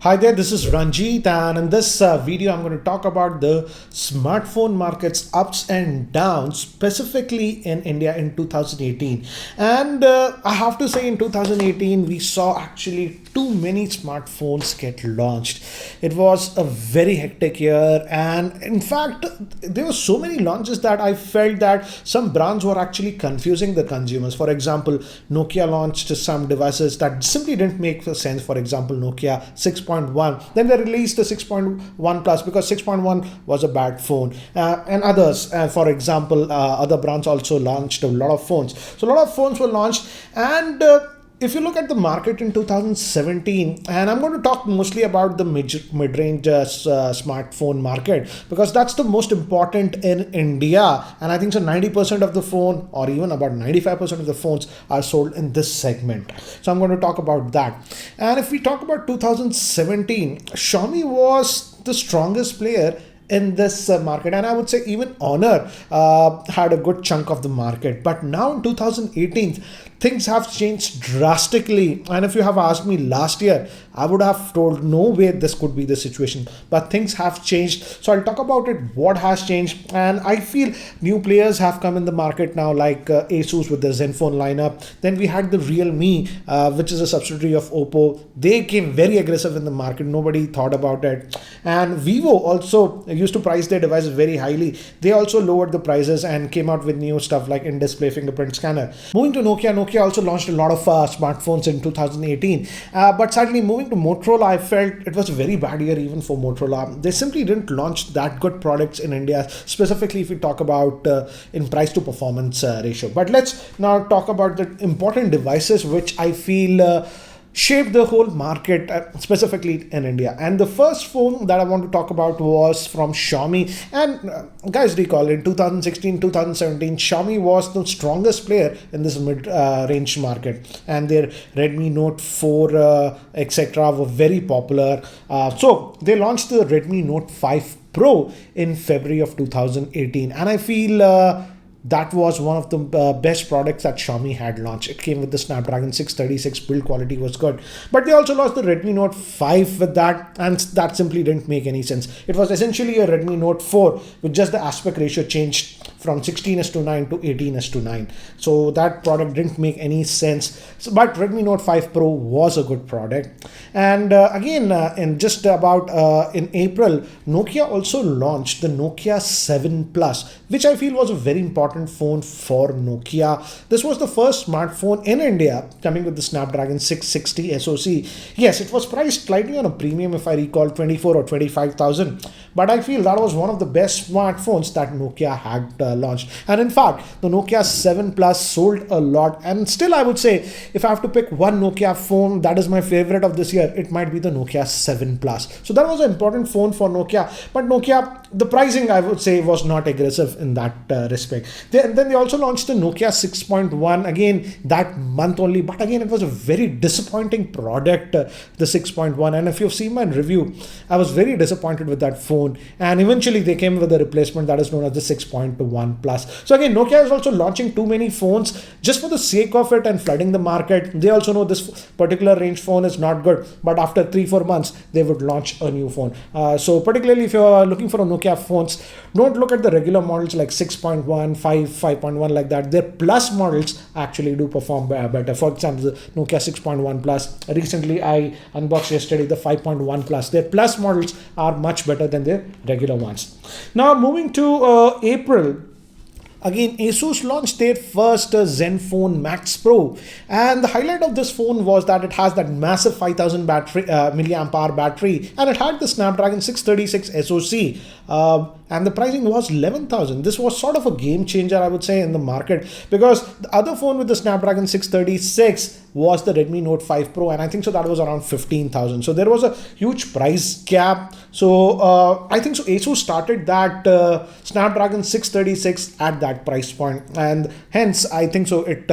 Hi there, this is Ranjit, and in this video, I'm going to talk about the smartphone market's ups and downs, specifically in India in 2018. And I have to say, in 2018, we saw actually too many smartphones get launched. It was a very hectic year, and in fact, there were so many launches that I felt that some brands were actually confusing the consumers. For example, Nokia launched some devices that simply didn't make sense. For example, Nokia 6.1. Then they released the 6.1 plus because 6.1 was a bad phone. And others, for example, other brands also launched a lot of phones. So a lot of phones were launched, and if you look at the market in 2017, and I'm going to talk mostly about the mid-range smartphone market because that's the most important in India, and I think so 90% of the phone, or even about 95% of the phones, are sold in this segment. So I'm going to talk about that. And if we talk about 2017, Xiaomi was the strongest player in this market, and I would say even Honor had a good chunk of the market. But now in 2018, things have changed drastically, and if you have asked me last year, I would have told no way this could be the situation, but things have changed. So I'll talk about it, what has changed. And I feel new players have come in the market now, like Asus with the Zenfone lineup. Then we had the Realme, which is a subsidiary of Oppo. They came very aggressive in the market, nobody thought about it. And Vivo also used to price their devices very highly. They also lowered the prices and came out with new stuff like in-display fingerprint scanner. Moving to Nokia also launched a lot of smartphones in 2018. But sadly, moving to Motorola, I felt it was a very bad year even for Motorola. They simply didn't launch that good products in India, specifically if we talk about in price to performance ratio. But let's now talk about the important devices which I feel shaped the whole market, specifically in India. And the first phone that I want to talk about was from Xiaomi. And guys, recall in 2016, 2017, Xiaomi was the strongest player in this mid-range market, and their Redmi Note 4, etc. were very popular. So they launched the Redmi Note 5 Pro in February of 2018, and I feel that was one of the best products that Xiaomi had launched. It came with the Snapdragon 636, build quality was good. But they also launched the Redmi Note 5 with that, and that simply didn't make any sense. It was essentially a Redmi Note 4 with just the aspect ratio changed from 16:9 to 18:9. So that product didn't make any sense. But Redmi Note 5 Pro was a good product. And again, in just about in April, Nokia also launched the Nokia 7 Plus, which I feel was a very important phone for Nokia. This was the first smartphone in India coming with the Snapdragon 660 SoC. Yes, it was priced slightly on a premium, if I recall, 24 or 25,000. But I feel that was one of the best smartphones that Nokia had launched. And in fact, the Nokia 7 Plus sold a lot. And still, I would say, if I have to pick one Nokia phone that is my favorite of this year, it might be the Nokia 7 Plus. So that was an important phone for Nokia. But Nokia, the pricing, I would say, was not aggressive in that respect. Then they also launched the Nokia 6.1 again that month only. But again, it was a very disappointing product, the 6.1. And if you've seen my review, I was very disappointed with that phone. And eventually they came with a replacement that is known as the 6.1 Plus. So again, Nokia is also launching too many phones just for the sake of it and flooding the market. They also know this particular range phone is not good, but after 3-4 months they would launch a new phone. So particularly if you're looking for a Nokia phones, don't look at the regular models like 6.1, 5, 5.1 like that. Their plus models actually do perform better. For example, the Nokia 6.1 Plus. Recently I unboxed yesterday the 5.1 Plus. Their plus models are much better than their regular ones. Now moving to April, again, Asus launched their first Zenfone Max Pro, and the highlight of this phone was that it has that massive 5000 milliamp hour battery, and it had the Snapdragon 636 SoC, and the pricing was 11,000. This was sort of a game changer, I would say, in the market, because the other phone with the Snapdragon 636 was the Redmi Note 5 Pro, and I think so that was around 15,000. So there was a huge price gap. So I think so Asus started that Snapdragon 636 at that price point, and hence I think so it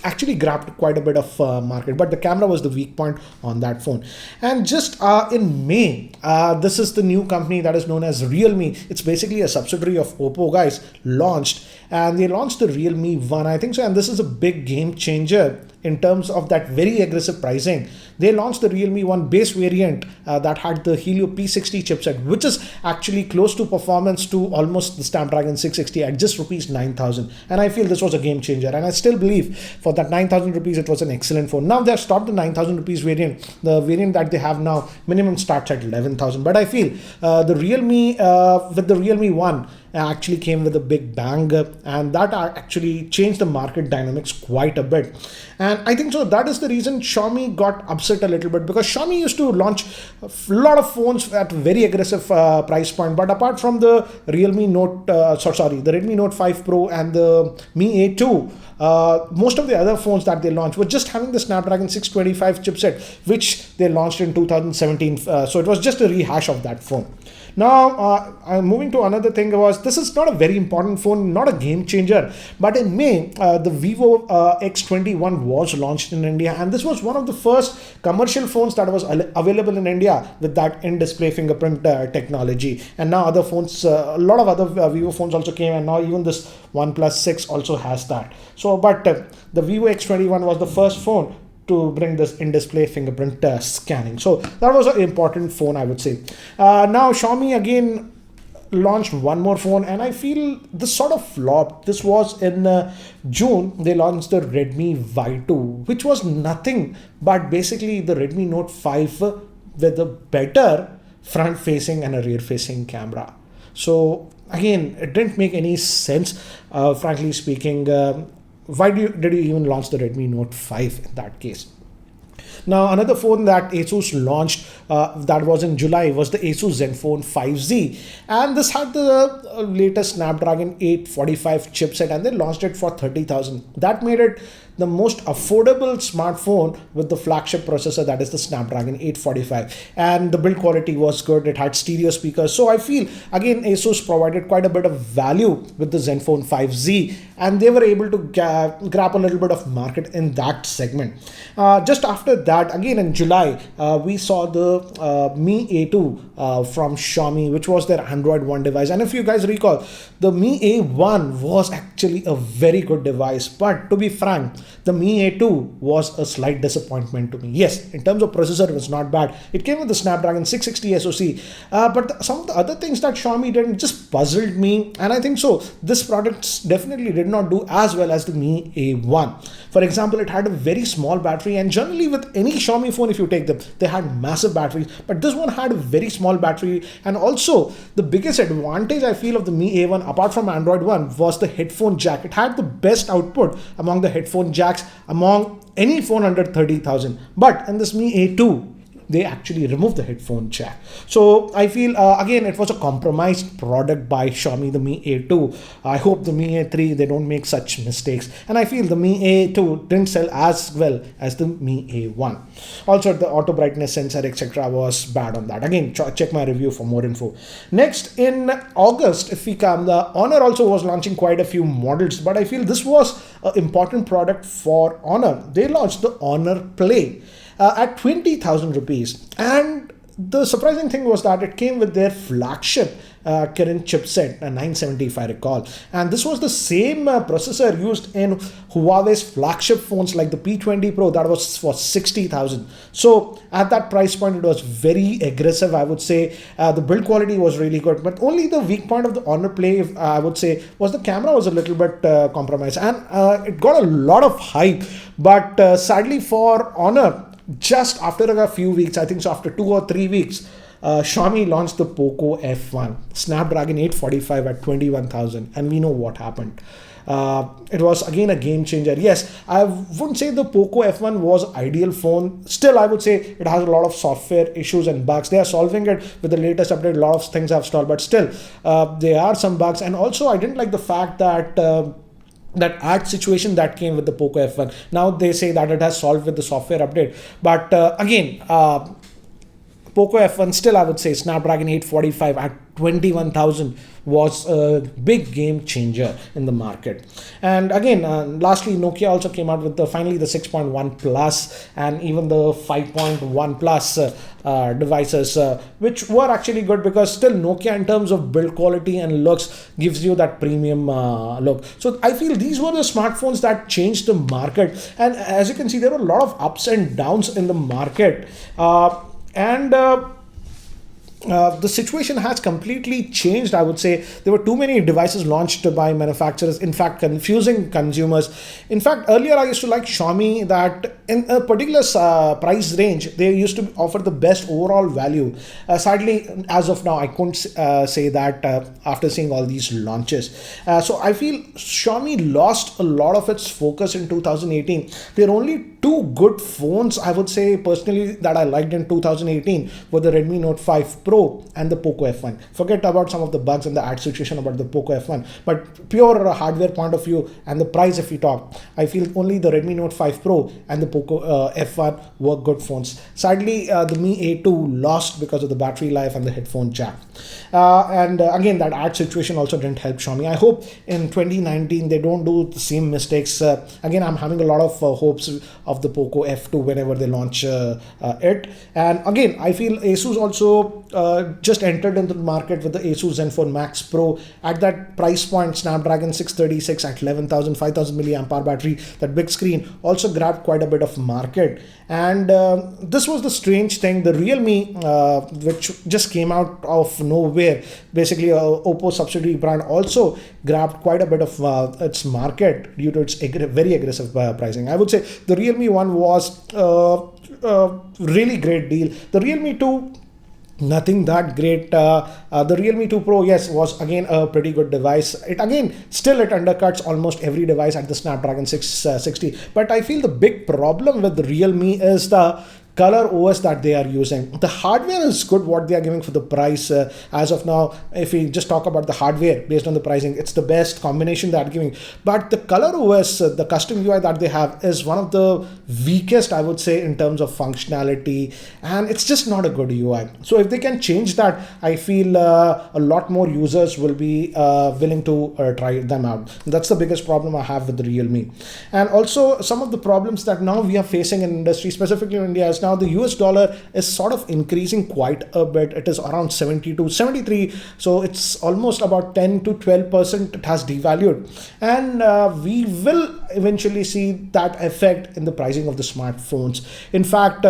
actually grabbed quite a bit of market. But the camera was the weak point on that phone. And just in May, this is the new company that is known as Realme. It's basically a subsidiary of Oppo, guys, launched, and they launched the Realme 1, I think so, and this is a big game changer in terms of that very aggressive pricing. They launched the Realme One base variant that had the Helio P60 chipset, which is actually close to performance to almost the Snapdragon 660 at just rupees 9,000. And I feel this was a game changer. And I still believe for that 9,000 rupees, it was an excellent phone. Now they have stopped the 9,000 rupees variant. The variant that they have now, minimum starts at 11,000. But I feel the Realme with the Realme One actually came with a big bang, and that actually changed the market dynamics quite a bit. And I think so that is the reason Xiaomi got upset a little bit, because Xiaomi used to launch a lot of phones at very aggressive price point. But apart from the Realme Note, the Redmi Note 5 Pro and the Mi A2, most of the other phones that they launched were just having the Snapdragon 625 chipset, which they launched in 2017. So it was just a rehash of that phone. Now, I'm moving to another thing. This is not a very important phone, not a game changer, but in May, the Vivo X21 was launched in India, and this was one of the first commercial phones that was available in India with that in-display fingerprint technology. And now other phones, a lot of other Vivo phones also came, and now even this OnePlus 6 also has that. So, but the Vivo X21 was the first phone to bring this in-display fingerprint scanning. So that was an important phone, I would say. Now Xiaomi again launched one more phone, and I feel this sort of flopped. This was in June. They launched the Redmi Y2, which was nothing but basically the Redmi Note 5 with a better front-facing and a rear-facing camera. So again, it didn't make any sense, frankly speaking. Why did you even launch the Redmi Note 5 in that case? Now, another phone that Asus launched that was in July was the Asus Zenfone 5Z. And this had the latest Snapdragon 845 chipset, and they launched it for 30,000. That made it the most affordable smartphone with the flagship processor, that is the Snapdragon 845. And the build quality was good. It had stereo speakers. So I feel, again, Asus provided quite a bit of value with the Zenfone 5Z, and they were able to grab a little bit of market in that segment. Just after that, again in July, we saw the Mi A2 from Xiaomi, which was their Android One device. And if you guys recall, the Mi A1 was actually a very good device. But to be frank, the Mi A2 was a slight disappointment to me. Yes, in terms of processor, it was not bad. It came with the Snapdragon 660 SoC. But some of the other things that Xiaomi did just puzzled me. And I think so, this product definitely did not do as well as the Mi A1. For example, it had a very small battery, and generally with any Xiaomi phone, if you take them, they had massive batteries, but this one had a very small battery. And also the biggest advantage I feel of the Mi A1, apart from Android One, was the headphone jack. It had the best output among the headphone jacks among any phone under 30,000. But in this Mi A2, they actually removed the headphone jack. So I feel, again, it was a compromised product by Xiaomi, the Mi A2. I hope the Mi A3, they don't make such mistakes. And I feel the Mi A2 didn't sell as well as the Mi A1. Also, the auto brightness sensor, etc. was bad on that. Again, check my review for more info. Next, in August, if we come, the Honor also was launching quite a few models, but I feel this was an important product for Honor. They launched the Honor Play at 20,000 rupees. And the surprising thing was that it came with their flagship Kirin chipset, a 970 if I recall. And this was the same processor used in Huawei's flagship phones like the P20 Pro, that was for 60,000. So at that price point, it was very aggressive, I would say. The build quality was really good, but only the weak point of the Honor Play, I would say, was the camera was a little bit compromised. And it got a lot of hype, but sadly for Honor, just after a few weeks, I think so after 2 or 3 weeks, Xiaomi launched the Poco F1, Snapdragon 845 at 21,000, and we know what happened. It was again a game changer. Yes, I wouldn't say the Poco F1 was ideal phone. Still, I would say it has a lot of software issues and bugs. They are solving it with the latest update. A lot of things have stalled, but still, there are some bugs. And also, I didn't like the fact that that ad situation that came with the Poco F1. Now they say that it has solved with the software update. But again, Poco F1 still, I would say Snapdragon 845 at 21,000 was a big game changer in the market. And again, lastly, Nokia also came out with finally the 6.1 plus and even the 5.1 plus devices, which were actually good, because still Nokia in terms of build quality and looks gives you that premium look. So I feel these were the smartphones that changed the market. And as you can see, there were a lot of ups and downs in the market. And the situation has completely changed. I would say there were too many devices launched by manufacturers, in fact confusing consumers. In fact, earlier I used to like Xiaomi, that in a particular price range they used to offer the best overall value. Sadly, as of now I couldn't say that after seeing all these launches. So I feel Xiaomi lost a lot of its focus in 2018. There are only two good phones, I would say personally, that I liked in 2018 were the Redmi Note 5 Pro and the Poco F1. Forget about some of the bugs and the ad situation about the Poco F1, but pure hardware point of view and the price if we talk, I feel only the Redmi Note 5 Pro and the Poco F1 were good phones. Sadly, the Mi A2 lost because of the battery life and the headphone jack. And again, that ad situation also didn't help Xiaomi. I hope in 2019 they don't do the same mistakes. Again, I'm having a lot of hopes of the Poco F2 whenever they launch it. And again, I feel Asus also just entered into the market with the Asus Zenfone Max Pro at that price point. Snapdragon 636 at 11,000, 5,000 milliamp hour battery. That big screen also grabbed quite a bit of market. And this was the strange thing. The Realme, which just came out of nowhere, basically a Oppo subsidiary brand, also grabbed quite a bit of its market due to its very aggressive pricing. I would say the Realme one was a really great deal. The Realme 2, nothing that great. The Realme 2 Pro, yes, was again a pretty good device. It undercuts almost every device at the Snapdragon 660. But I feel the big problem with the Realme is the color OS that they are using. The hardware is good, what they are giving for the price. As of now, if we just talk about the hardware based on the pricing, it's the best combination they are giving. But the color OS, the custom UI that they have, is one of the weakest, I would say, in terms of functionality, and it's just not a good UI. So if they can change that, I feel a lot more users will be willing to try them out. That's the biggest problem I have with the Realme. And also some of the problems that now we are facing in industry, specifically in India, is now the US dollar is sort of increasing quite a bit. It is around 72, 73. So it's almost about 10 to 12% it has devalued. And we will eventually see that effect in the pricing of the smartphones. In fact,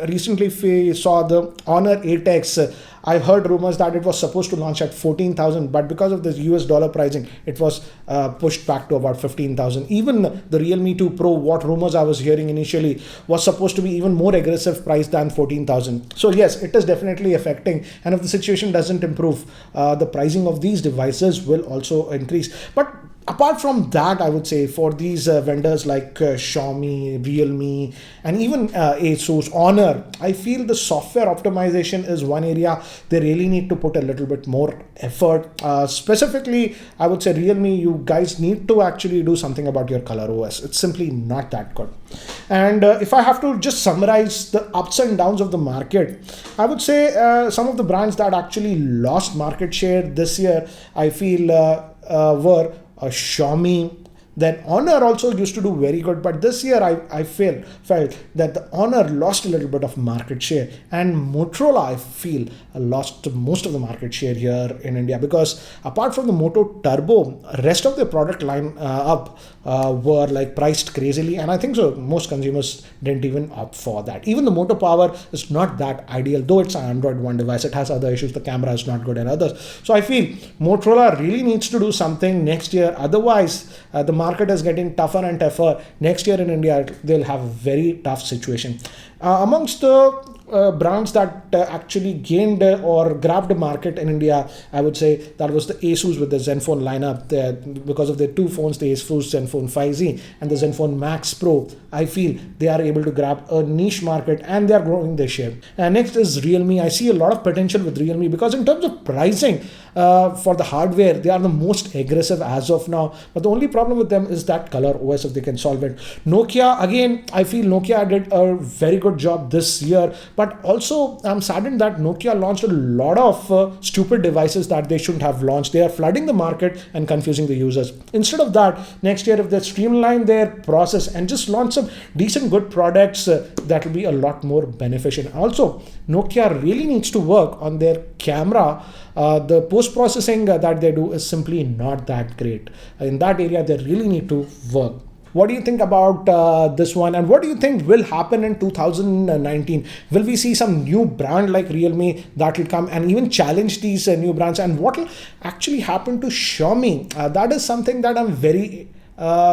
recently we saw the Honor 8X. I heard rumors that it was supposed to launch at 14,000, but because of the US dollar pricing, it was pushed back to about 15,000. Even the Realme 2 Pro, what rumors I was hearing initially, was supposed to be even more aggressive price than 14,000. So yes, it is definitely affecting. And if the situation doesn't improve, the pricing of these devices will also increase. But apart from that, I would say for these vendors like Xiaomi, Realme, and even Asus, Honor, I feel the software optimization is one area they really need to put a little bit more effort. Specifically, I would say Realme, you guys need to actually do something about your color OS. It's simply not that good. And if I have to just summarize the ups and downs of the market, I would say some of the brands that actually lost market share this year, I feel were Xiaomi. Then Honor also used to do very good, but this year I felt that the Honor lost a little bit of market share, and Motorola, I feel, lost most of the market share here in India, because apart from the Moto Turbo, rest of the product line up were like priced crazily, and I think so most consumers didn't even opt for that. Even the Moto Power is not that ideal, though it's an Android One device. It has other issues. The camera is not good and others. So I feel Motorola really needs to do something next year. Otherwise, the market is getting tougher and tougher. Next year in India, they'll have a very tough situation. Amongst the brands that actually gained or grabbed the market in India, I would say that was the Asus with the Zenfone lineup. Because of their two phones, the Asus Zenfone 5Z and the Zenfone Max Pro, I feel they are able to grab a niche market and they are growing their share. And next is Realme. I see a lot of potential with Realme because in terms of pricing for the hardware, they are the most aggressive as of now. But the only problem with them is that color OS, if they can solve it. Nokia, again, I feel Nokia did a very good job this year, but But also, I'm saddened that Nokia launched a lot of stupid devices that they shouldn't have launched. They are flooding the market and confusing the users. Instead of that, next year, if they streamline their process and just launch some decent, good products, that will be a lot more beneficial. Also, Nokia really needs to work on their camera. The post processing that they do is simply not that great. In that area, they really need to work. What do you think about this one? And what do you think will happen in 2019? Will we see some new brand like Realme that will come and even challenge these new brands? And what will actually happen to Xiaomi? That is something that I'm very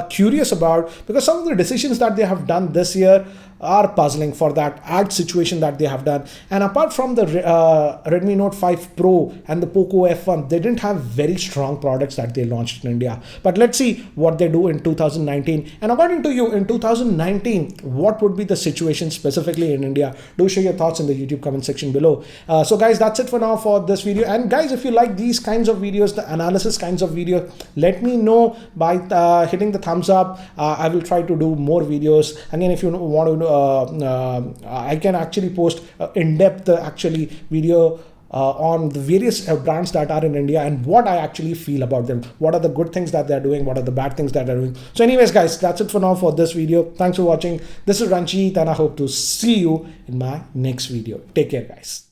curious about, because some of the decisions that they have done this year are puzzling for that ad situation that they have done. And apart from the Redmi Note 5 Pro and the Poco F1, they didn't have very strong products that they launched in India. But let's see what they do in 2019. And according to you, in 2019, what would be the situation specifically in India? Do share your thoughts in the YouTube comment section below. So guys, that's it for now for this video. And guys, if you like these kinds of videos, the analysis kinds of video, let me know by hitting the thumbs up. I will try to do more videos. Again, if you want to I can actually post in-depth actually video on the various brands that are in India and what I actually feel about them. What are the good things that they're doing? What are the bad things that they're doing? So anyways, guys, that's it for now for this video. Thanks for watching. This is Ranjit and I hope to see you in my next video. Take care, guys.